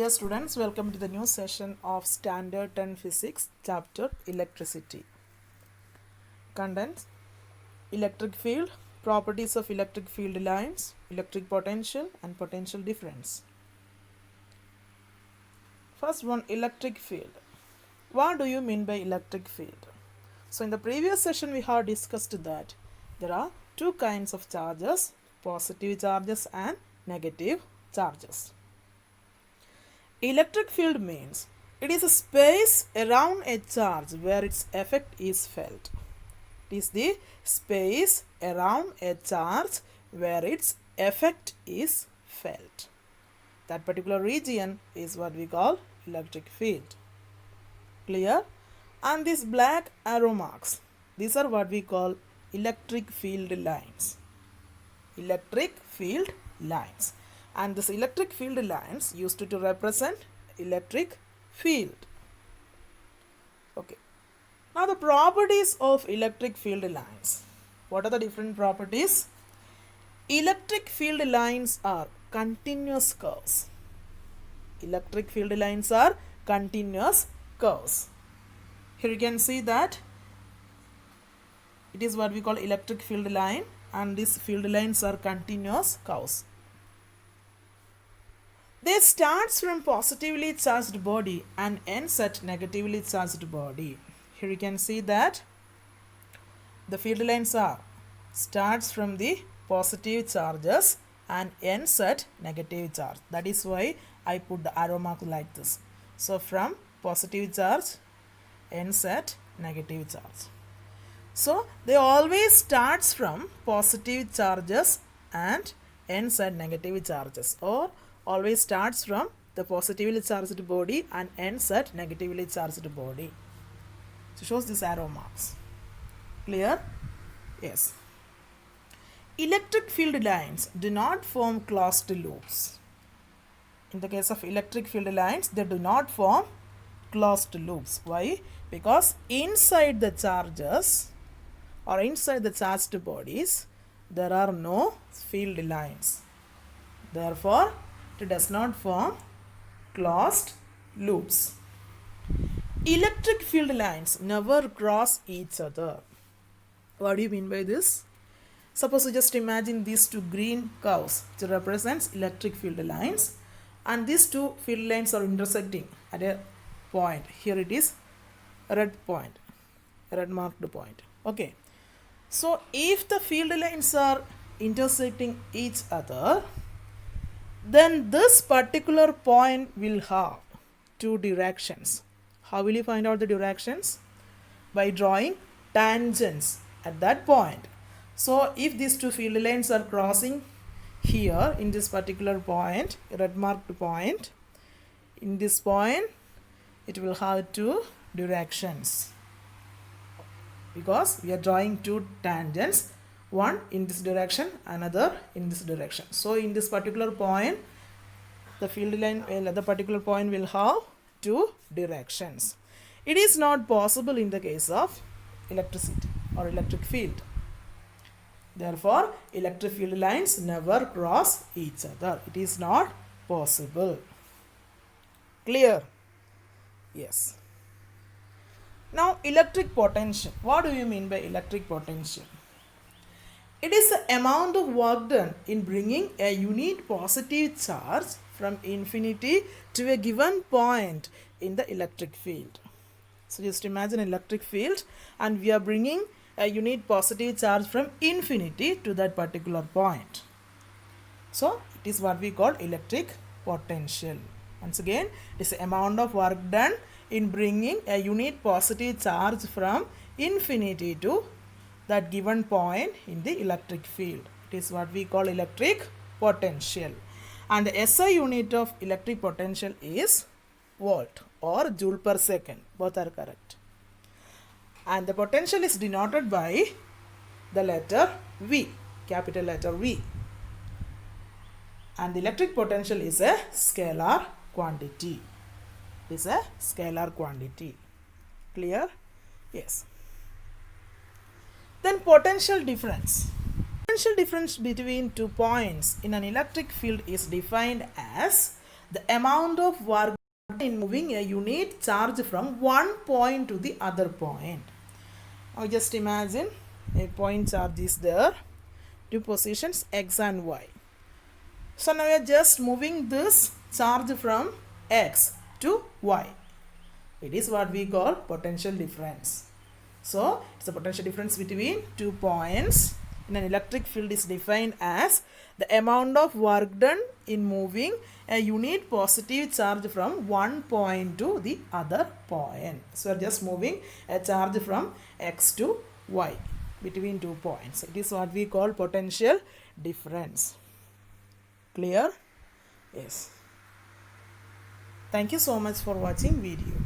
Dear students, welcome to the new session of Standard 10 Physics, Chapter Electricity. Contents: electric field, properties of electric field lines, electric potential and potential difference. First one, electric field. What do you mean by electric field? So in the previous session we have discussed that there are two kinds of charges, positive charges and negative charges. Electric field means it is a space around a charge where its effect is felt. It is the space around a charge where its effect is felt. That particular region is what we call electric field. Clear? And these black arrow marks, these are what we call electric field lines. Electric field lines. And this electric field lines used to represent electric field. Okay. Now the properties of electric field lines. What are the different properties? Electric field lines are continuous curves. Electric field lines are continuous curves. Here you can see that it is what we call electric field line, and these field lines are continuous curves. They starts from positively charged body and ends at negatively charged body. Here you can see that the field lines are starts from the positive charges and ends at negative charge. That is why I put the arrow mark like this. So from positive charge ends at negative charge. So they always starts from positive charges and ends at negative charges, or always starts from the positively charged body and ends at negatively charged body. So shows these arrow marks. Clear? Yes. Electric field lines do not form closed loops. In the case of electric field lines, they do not form closed loops. Why? Because inside the charges or inside the charged bodies, there are no field lines. Therefore, it does not form closed loops. Electric field lines never cross each other. What do you mean by this? Suppose you just imagine these two green curves, which represents electric field lines, and these two field lines are intersecting at a point. Here it is a red point, a red marked point. Okay. So if the field lines are intersecting each other, then this particular point will have two directions. How will you find out the directions? By drawing tangents at that point. So if these two field lines are crossing here in this particular point, red marked point, in this point it will have two directions, because we are drawing two tangents, one in this direction, another in this direction. So in this particular point, the field line, the particular point will have two directions. It is not possible in the case of electricity or electric field. Therefore, electric field lines never cross each other. It is not possible. Clear? Yes. Now, electric potential. What do you mean by electric potential? It is the amount of work done in bringing a unit positive charge from infinity to a given point in the electric field. So just imagine an electric field, and we are bringing a unit positive charge from infinity to that particular point. So it is what we call electric potential. Once again, it is the amount of work done in bringing a unit positive charge from infinity to that given point in the electric field. It is what we call electric potential. And the SI unit of electric potential is volt or joule per second. Both are correct. And the potential is denoted by the letter V, capital letter V. And the electric potential is a scalar quantity. It is a scalar quantity. Clear? Yes. Then potential difference. Potential difference between 2 points in an electric field is defined as the amount of work in moving a unit charge from one point to the other point. Now just imagine a point charge is there, two positions x and y. So now we are just moving this charge from x to y. It is what we call potential difference. So it's a potential difference between 2 points. In an electric field is defined as the amount of work done in moving a unit positive charge from one point to the other point. So we are just moving a charge from x to y between 2 points. It is what we call potential difference. Clear? Yes. Thank you so much for watching video.